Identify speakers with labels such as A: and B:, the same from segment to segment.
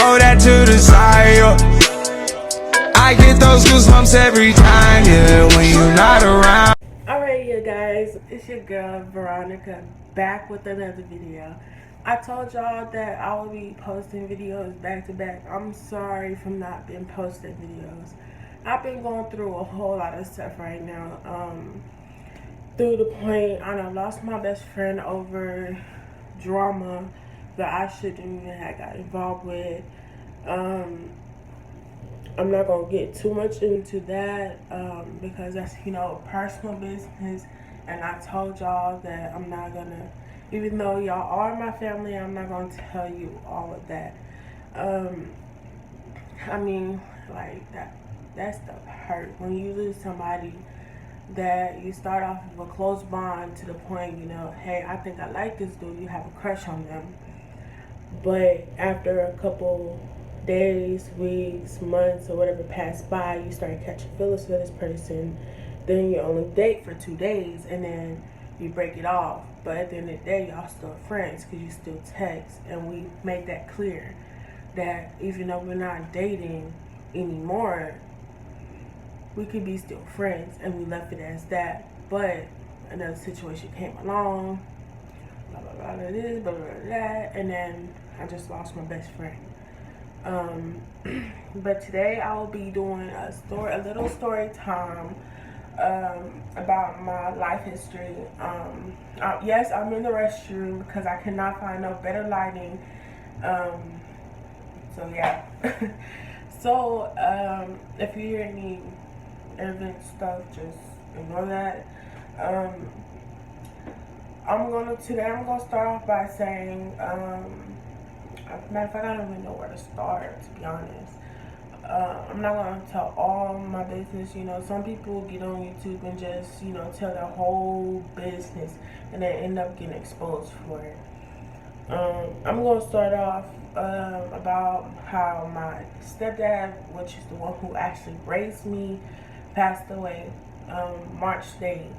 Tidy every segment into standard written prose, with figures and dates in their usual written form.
A: hold that to the side, yeah. I get those goosebumps every time, yeah, when you're not around.
B: Alright, you guys, it's your girl Veronica back with another video. I told y'all that I will be posting videos back to back. I'm sorry for not being posting videos. I've been going through a whole lot of stuff right now. Through the point I done lost my best friend over drama that I shouldn't even have got involved with. I'm not gonna get too much into that because that's, you know, personal business, and I told y'all that I'm not gonna, even though y'all are my family, I'm not gonna tell you all of that. I mean, like, that stuff hurt when you lose somebody that you start off with a close bond to the point, you know, hey, I think I like this dude, you have a crush on them, but after a couple days, weeks, months, or whatever pass by, you start catching feelings for this person. Then you only date for 2 days, and then you break it off. But at the end of the day, y'all still friends because you still text, and we make that clear that even though we're not dating anymore, we could be still friends, and we left it as that. But another situation came along, blah blah blah, this, blah blah blah, that, and then I just lost my best friend. But today I will be doing a little story time about my life history. Yes, I'm in the restroom because I cannot find no better lighting. So yeah. So if you hear any ambient stuff, just ignore that. Today I'm gonna start off by saying, matter of fact, I don't even know where to start, to be honest. I'm not going to tell all my business. You know, some people get on YouTube and just, you know, tell their whole business and then end up getting exposed for it. I'm going to start off about how my stepdad, which is the one who actually raised me, passed away March 8th.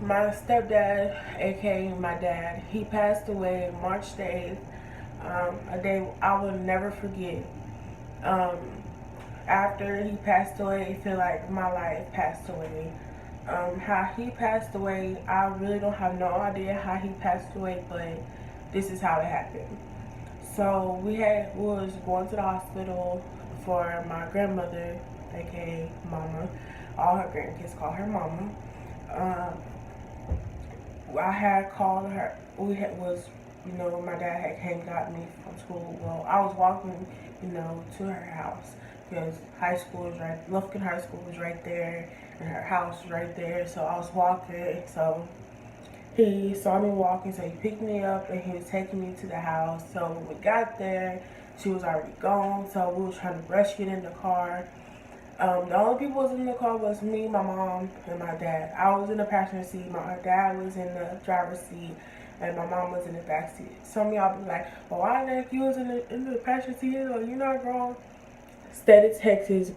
B: My stepdad, aka my dad, he passed away March the 8th. A day I will never forget. After he passed away, I feel like my life passed away. How he passed away, I really don't have no idea how he passed away, but this is how it happened. So we was going to the hospital for my grandmother, aka Mama. All her grandkids call her Mama. I had called her. You know, my dad had came and got me from school. Well, I was walking, you know, to her house because high school was right. Lufkin High School was right there, and her house was right there. So I was walking. So he saw me walking, so he picked me up and he was taking me to the house. So when we got there, she was already gone. So we were trying to rush get in the car. The only people who was in the car was me, my mom, and my dad. I was in the passenger seat. My dad was in the driver's seat, and my mom was in the back seat. Some of y'all be like, "Well, why the heck you was in the passenger seat? Or you not grown?" State of Texas,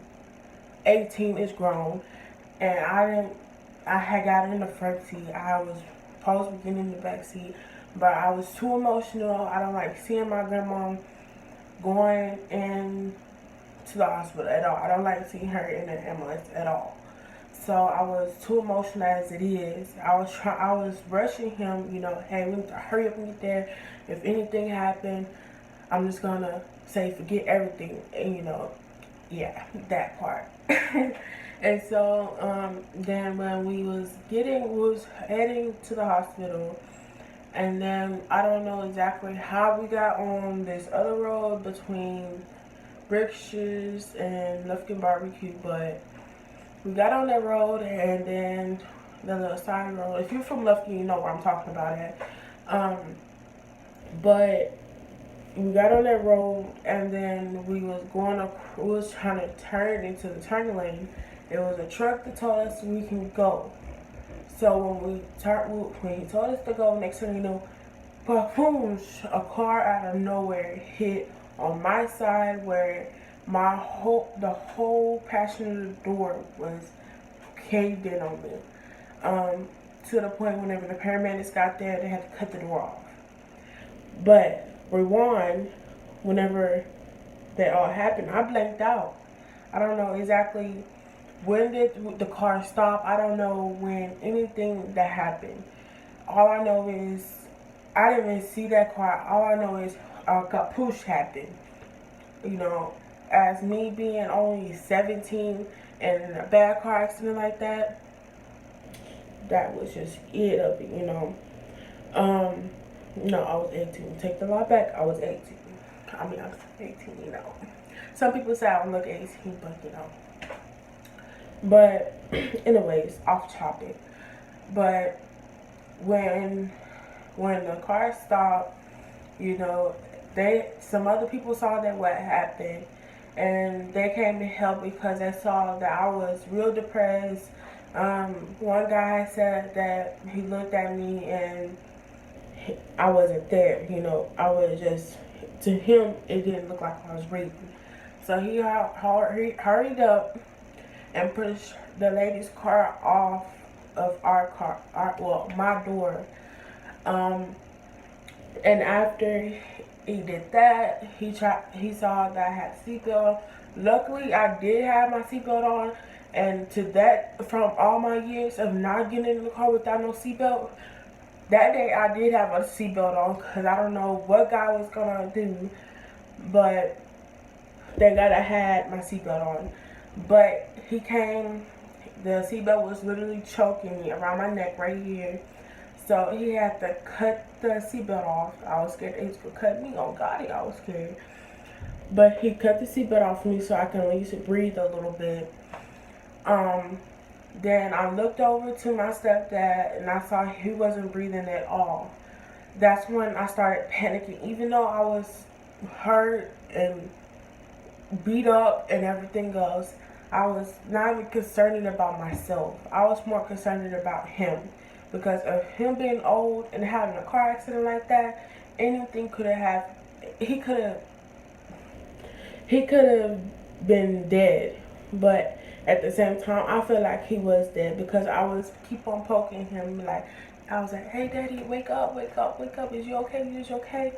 B: 18 is grown, and I had got in the front seat. I was supposed to be in the back seat, but I was too emotional. I don't like seeing my grandma going in to the hospital at all. I don't like seeing her in an ambulance at all. So I was too emotional as it is. I was rushing him, you know, hey, we need to hurry up and get there. If anything happened, I'm just gonna say forget everything, and you know, yeah, that part. And so then when we was heading to the hospital, and then I don't know exactly how we got on this other road between Brickshire's and Lufkin Barbecue, but we got on that road, and then the little side road. If you're from Lufkin, you know where I'm talking about at. But we got on that road, and then we was trying to turn into the turning lane. There was a truck that told us we can go. So when he told us to go, next thing you know, boom, a car out of nowhere hit on my side where the whole passenger door was caved in on me. To the point whenever the paramedics got there, they had to cut the door off. But rewind, whenever that all happened, I blanked out. I don't know exactly when did the car stop. I don't know when anything that happened. All I know is I didn't even see that car. All I know is a capuche happened. You know, as me being only 17 and in a bad car accident like that, that was just it of it, you know. No, I was 18. Take the law back. I was 18. I mean, I was 18, you know. Some people say I don't look 18, but you know. But, anyways, off topic. But when the car stopped, you know, some other people saw that what happened, and they came to help because they saw that I was real depressed. One guy said that he looked at me and I wasn't there. You know, I was just, to him it didn't look like I was breathing. So he hurried up and pushed the lady's car off of my door. And after he did that, he saw that I had a seatbelt. Luckily, I did have my seatbelt on, and to that, from all my years of not getting in the car without no seatbelt, that day I did have a seatbelt on because I don't know what guy was gonna do, but thank God I had my seatbelt on. But he came, the seatbelt was literally choking me around my neck right here. So he had to cut the seatbelt off. I was scared he was gonna cut me. Oh God, I was scared. But he cut the seatbelt off me so I can at least breathe a little bit. Then I looked over to my stepdad and I saw he wasn't breathing at all. That's when I started panicking. Even though I was hurt and beat up and everything else, I was not even concerned about myself. I was more concerned about him. Because of him being old and having a car accident like that, anything could have he could have been dead. But at the same time, I feel like he was dead because I was keep on poking him, like I was like, "Hey, Daddy, wake up, wake up, wake up! Is you okay? Is you okay?"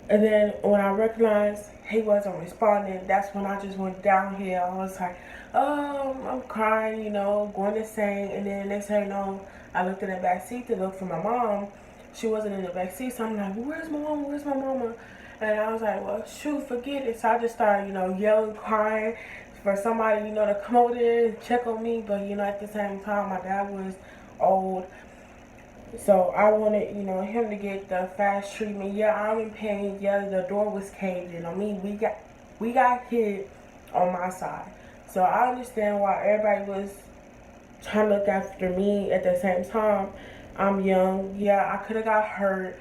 B: And then when I recognized he wasn't responding, that's when I just went downhill. I was like, "Oh, I'm crying," you know, going to sing. And then next thing you know, I looked in the back seat to look for my mom. She wasn't in the back seat, so I'm like, "Where's my mama? Where's my mama?" And I was like, "Well, shoot, forget it." So I just started, you know, yelling, crying for somebody, you know, to come over there and check on me. But, you know, at the same time, my dad was old. So I wanted, you know, him to get the fast treatment. Yeah, I'm in pain. Yeah, the door was caved in. I mean, we got hit on my side. So I understand why everybody was trying to look after me. At the same time, I'm young. Yeah, I could have got hurt.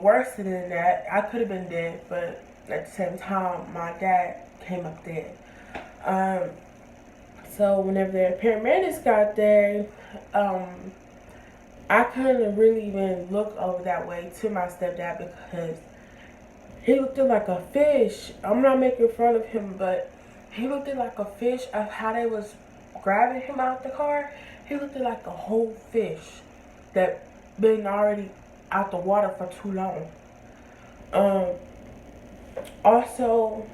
B: Worse than that, I could have been dead. But at the same time, my dad came up dead. So whenever the paramedics got there, I couldn't really even look over that way to my stepdad because he looked like a fish. I'm not making fun of him, but he looked like a fish of how they was grabbing him out the car. He looked like a whole fish that been already out the water for too long. Also,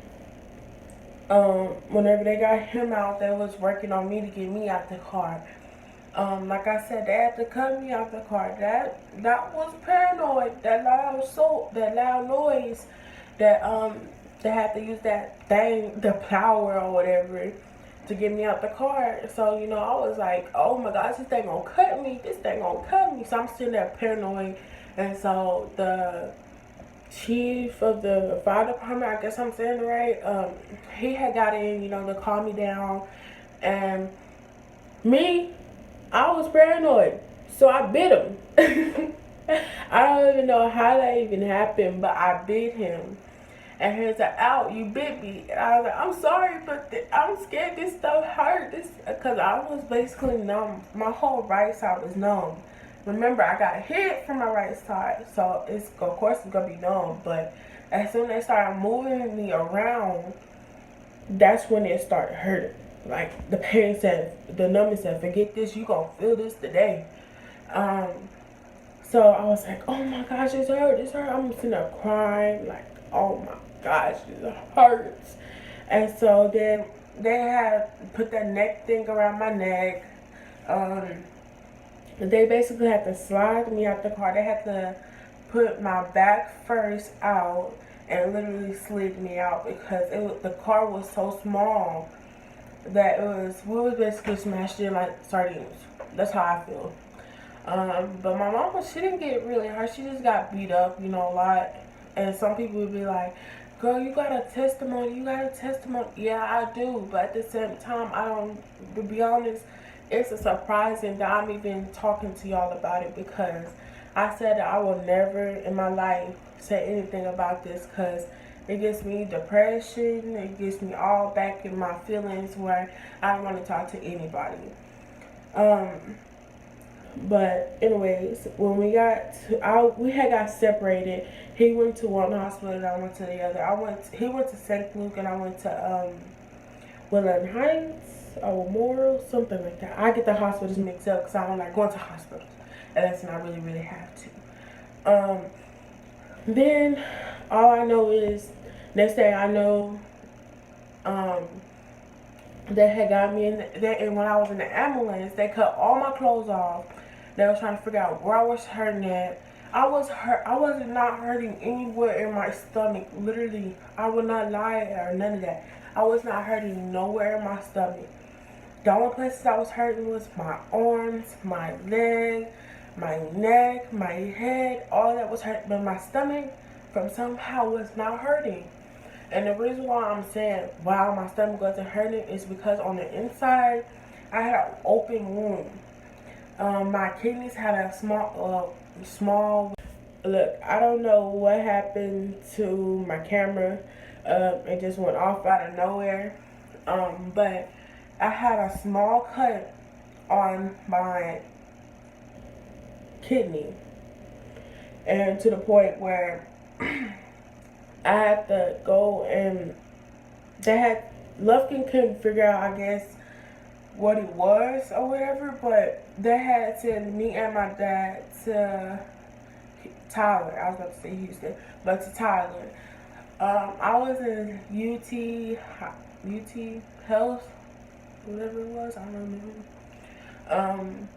B: whenever they got him out, they was working on me to get me out the car. Like I said, they had to cut me out the car. That was paranoid. That loud noise. They had to use that thing, the plower or whatever, to get me out the car. So, you know, I was like, oh my gosh, this thing gonna cut me. This thing gonna cut me. So I'm sitting there paranoid. And so the chief of the fire department, I guess I'm saying it right, he had got in, you know, to calm me down. And me, I was paranoid, so I bit him. I don't even know how that even happened, but I bit him. And he was like, "Ow, you bit me." And I was like, "I'm sorry, but I'm scared this stuff hurt." Because I was basically numb. My whole right side was numb. Remember, I got hit from my right side, so of course it's gonna be numb. But as soon as they started moving me around, that's when it started hurting. Like the pain said, the numbness said, "Forget this, you gonna feel this today." So I was like, "Oh my gosh, it's hurt, it's hurt." I'm sitting there crying, like, oh my gosh, it hurts. And so then they had put that neck thing around my neck. They basically had to slide me out the car. They had to put my back first out and literally slid me out because the car was so small that we was basically smashed in like sardines. That's how I feel. But my mama, she didn't get really hurt. She just got beat up, a lot. And some people would be like, girl, you got a testimony. Yeah, I do. But at the same time, I don't, to be honest, it's a surprising that I'm even talking to y'all about it because I said that I will never in my life say anything about this because it gives me depression. It gets me all back in my feelings where I don't want to talk to anybody. But anyways, when we had got separated. He went to one hospital and I went to the other. He went to St. Luke and I went to Woodland Heights or Memorial, something like that. I get the hospitals mixed up because I don't like going to hospitals, and that's when I really, really have to. Then all I know is next day I know they had got me in and when I was in the ambulance, they cut all my clothes off. They was trying to figure out where I was hurting at. I was not hurting anywhere in my stomach. Literally, I would not lie or none of that. I was not hurting nowhere in my stomach. The only places I was hurting was my arms, my leg, my neck, my head. All that was hurting, but my stomach from somehow was not hurting. And the reason why I'm saying wow, my stomach wasn't hurting is because on the inside, I had an open wound. My kidneys had a small. Look, I don't know what happened to my camera. It just went off out of nowhere. But I had a small cut on my kidney, and to the point where I had to go and Lufkin couldn't figure out, I guess, what it was or whatever, but they had sent me and my dad to Tyler. I was about to say Houston, but to Tyler. I was in UT Health, whatever it was, I don't remember.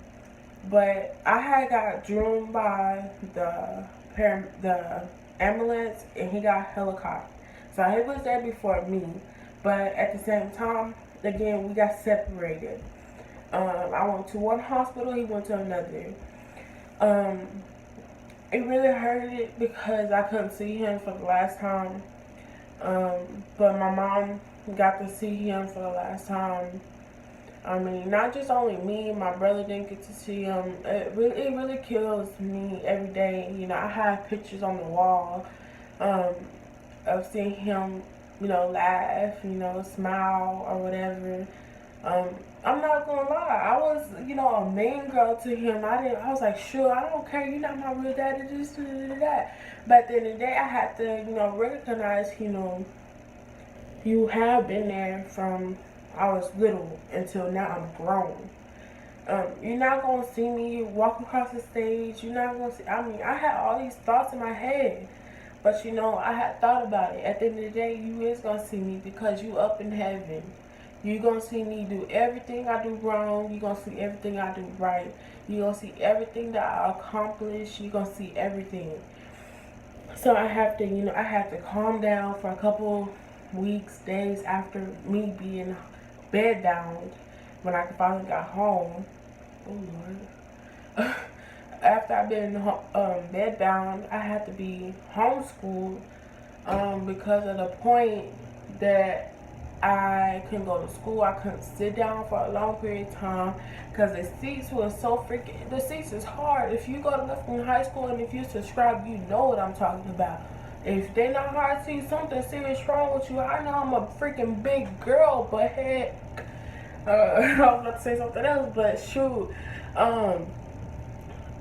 B: But I had got driven by the ambulance, and he got helicopter. So he was there before me, but at the same time, again, we got separated. I went to one hospital, he went to another. It really hurted because I couldn't see him for the last time. But my mom got to see him for the last time. I mean, not just only me, my brother didn't get to see him. It really kills me every day. I have pictures on the wall of seeing him, laugh, smile or whatever. I'm not gonna lie, I was, a mean girl to him. I was like, sure, I don't care, you're not my real daddy, this, that. But at the end of the day, I had to, recognize, you have been there from I was little until now I'm grown. You're not gonna see me walk across the stage. You're not gonna see. I had all these thoughts in my head, but I had thought about it. At the end of the day, you is gonna see me because you up in heaven. You're gonna see me do everything I do wrong. You're gonna see everything I do right. You're gonna see everything that I accomplish. You're gonna see everything. So I have to calm down for a couple weeks, days after me being bed bound when I finally got home. Oh Lord. After I've been bed bound, I had to be homeschooled because of the point that I couldn't go to school. I couldn't sit down for a long period of time because the seats were so freaking. The seats is hard. If you go to Lufkin High School and if you subscribe, you know what I'm talking about. If they not hard to you, something serious wrong with you. I know I'm a freaking big girl, but heck, I was about to say something else, but shoot,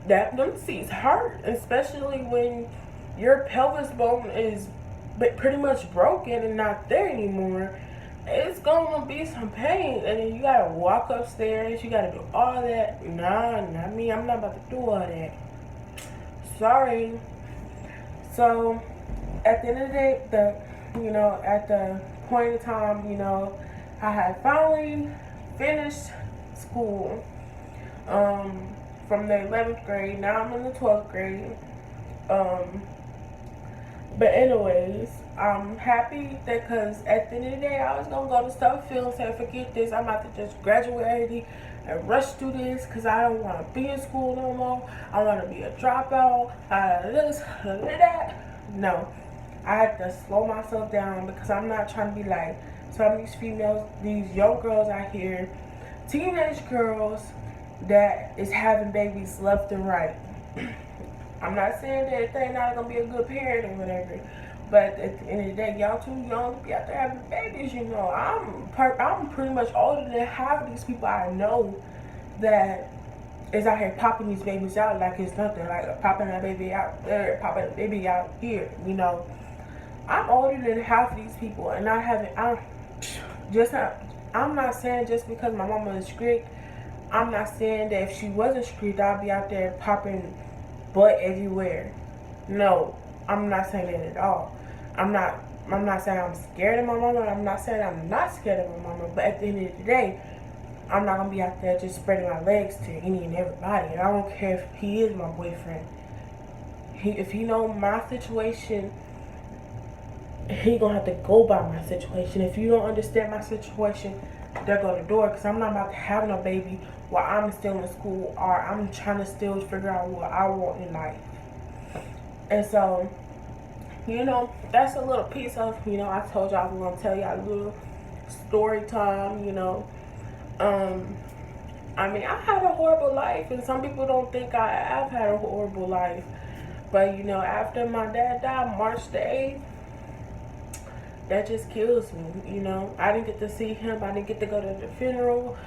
B: them seats hurt, especially when your pelvis bone is pretty much broken and not there anymore. It's gonna be some pain, and then you gotta walk upstairs. You gotta do all that. Nah, not me. I'm not about to do all that. Sorry. So, at the end of the day, you know, at the point in time, you know, I had finally finished school from the 11th grade. Now I'm in the 12th grade. Um, but anyways, I'm happy that because at the end of the day, I was going to go to Stubblefield and say, forget this. I'm about to just graduate and rush through this because I don't want to be in school no more. I want to be a dropout. This, that. No. I had to slow myself down because I'm not trying to be like some of these females, these young girls out here, teenage girls that is having babies left and right. I'm not saying that they're not gonna be a good parent or whatever, but at the end of the day, y'all too young to be out there having babies. You know, I'm pretty much older than half of these people I know that is out here popping these babies out like it's nothing, like popping a baby out there, popping a baby out here. You know, I'm older than half of these people, and I'm not saying just because my mama is strict. I'm not saying that if she wasn't strict, I'd be out there popping butt everywhere. No, I'm not saying that at all. I'm not saying I'm scared of my mama. I'm not saying I'm not scared of my mama. But at the end of the day, I'm not gonna be out there just spreading my legs to any and everybody. And I don't care if he is my boyfriend. If he know my situation, he gonna have to go by my situation. If you don't understand my situation, there go the door. Because I'm not about to have no baby while I'm still in school, or I'm trying to still figure out what I want in life. And so, you know, that's a little piece of, you know, I told y'all I was gonna tell y'all a little story time. You know, I mean, I had a horrible life, and some people don't think I have had a horrible life. But you know, after my dad died, March the 8th, that just kills me. You know, I didn't get to see him. I didn't get to go to the funeral.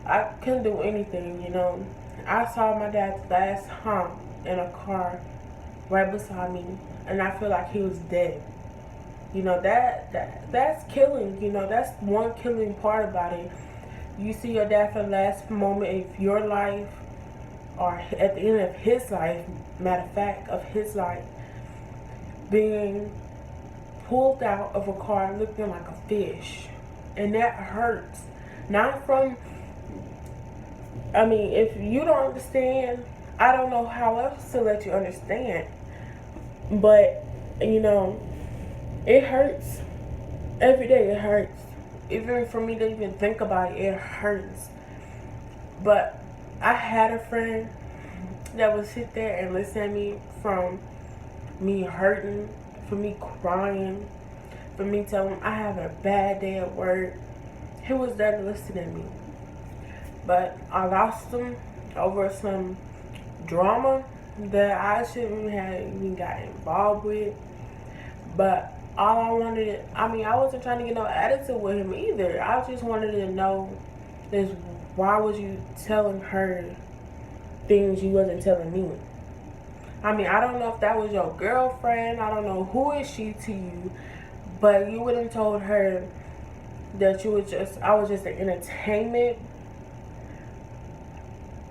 B: I couldn't do anything. You know, I saw my dad's last hump in a car right beside me, and I feel like he was dead. You know, that's killing. You know, that's one killing part about it. You see your dad for the last moment of your life, or at the end of his life, matter of fact, of his life, being pulled out of a car looking like a fish. And that hurts. Not from, I mean, if you don't understand, I don't know how else to let you understand. But, you know, it hurts. Every day it hurts. Even for me to even think about it, it hurts. But I had a friend that would sit there and listen to me from me hurting, for me crying, for me telling him I have a bad day at work. He was there to listen to me. But I lost him over some drama that I shouldn't have even got involved with. But all I wanted, I mean, I wasn't trying to get no attitude with him either. I just wanted to know is why was you telling her things you wasn't telling me? I mean, I don't know if that was your girlfriend. I don't know who is she to you, but you wouldn't told her that I was just an entertainment.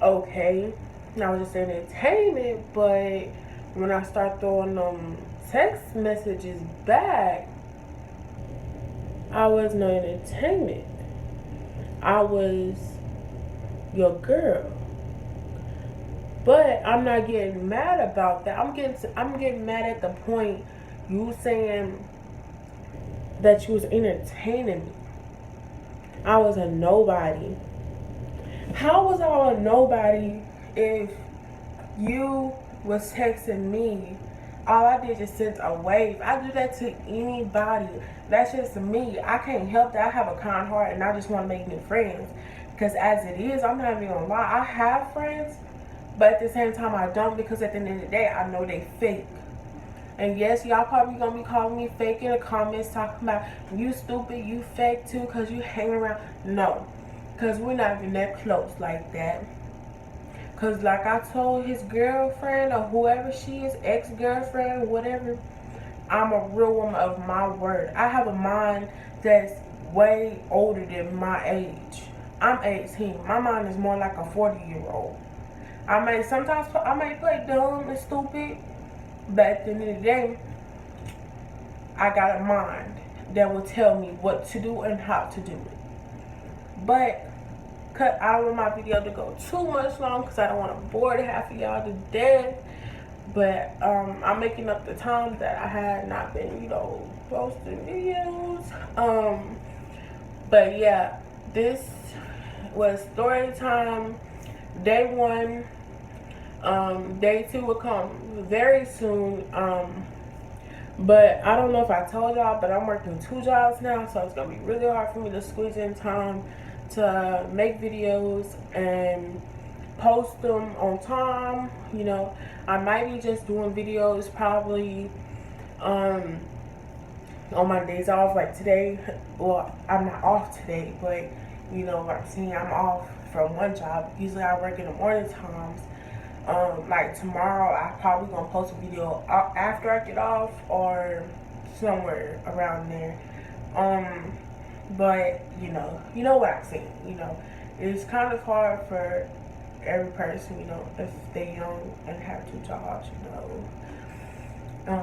B: Okay, I was just an entertainment, but when I start throwing them text messages back, I was no entertainment. I was your girl. But I'm not getting mad about that. I'm getting mad at the point you saying that you was entertaining me. I was a nobody. How was I a nobody if you was texting me? All I did is send a wave. I do that to anybody. That's just me. I can't help that. I have a kind heart and I just want to make new friends. Because as it is, I'm not even gonna lie. I have friends, but at the same time I don't, because at the end of the day, I know they fake. And yes, y'all probably gonna be calling me fake in the comments, talking about you stupid, you fake too, because you hang around. No, because we're not even that close like that. Because like I told his girlfriend or whoever she is, ex-girlfriend, whatever, I'm a real woman of my word. I have a mind that's way older than my age. I'm 18. My mind is more like a 40-year-old. Sometimes I may play dumb and stupid, but at the end of the day, I got a mind. that will tell me what to do and how to do it. But I don't want my video to go too much long because I don't want to bore the half of y'all to death. But I'm making up the times that I had not been, you know, posting videos. But yeah, this was story time day 1. Day 2 will come very soon. But I don't know if I told y'all, but I'm working 2 jobs now, so it's gonna be really hard for me to squeeze in time to make videos and post them on time. You know, I might be just doing videos probably on my days off, like today. Well, I'm not off today, but you know what I'm saying, I'm off from one job. Usually I work in the morning times. Like tomorrow I probably gonna post a video after I get off or somewhere around there. But you know what I'm saying. You know, it's kind of hard for every person, you know, if they young and have 2 jobs, you know.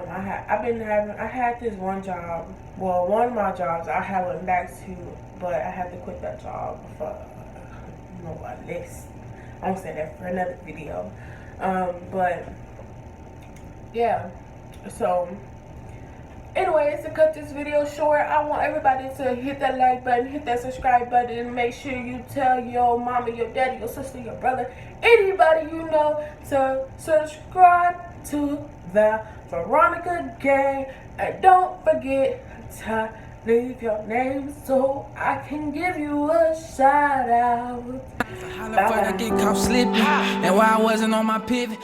B: I had this one job. Well, one of my jobs I had went back to, but I had to quit that job for, you know, a list. I won't say that for another video. But yeah. So anyways, to cut this video short, I want everybody to hit that like button, hit that subscribe button, and make sure you tell your mama, your daddy, your sister, your brother, anybody you know to subscribe to the Veronica Gang. And don't forget to leave your name so I can give you a shout out.
C: How the fuck I get caught slipping? And why I wasn't on my pivot?